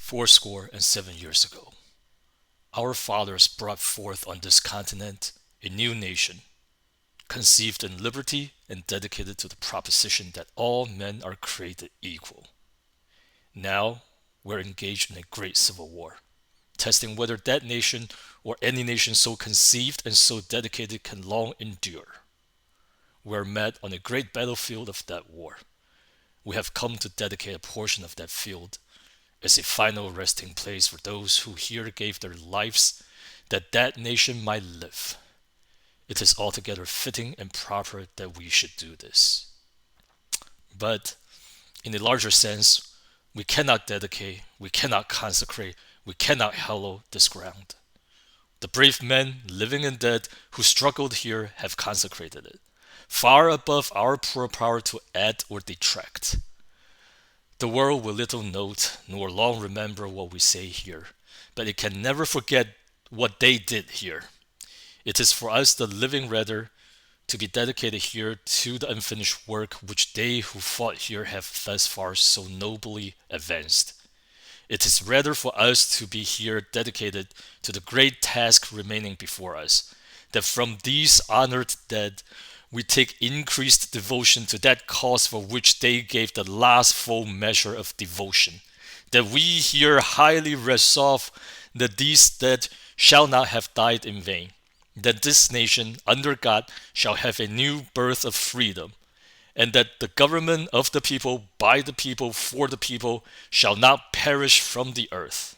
407 years ago, our fathers brought forth on this continent a new nation, conceived in liberty and dedicated to the proposition that all men are created equal. Now, we're engaged in a great civil war, testing whether that nation or any nation so conceived and so dedicated can long endure. We're met on a great battlefield of that war. We have come to dedicate a portion of that field as a final resting place for those who here gave their lives that that nation might live. It is altogether fitting and proper that we should do this. But in a larger sense, we cannot dedicate, we cannot consecrate, we cannot hallow this ground. The brave men, living and dead, who struggled here have consecrated it, far above our poor power to add or detract. The world will little note nor long remember what we say here, but it can never forget what they did here. It is for us, the living, rather, to be dedicated here to the unfinished work which they who fought here have thus far so nobly advanced. It is rather for us to be here dedicated to the great task remaining before us, that from these honored dead we take increased devotion to that cause for which they gave the last full measure of devotion, that we here highly resolve that these dead shall not have died in vain, that this nation under God shall have a new birth of freedom, and that the government of the people, by the people, for the people, shall not perish from the earth.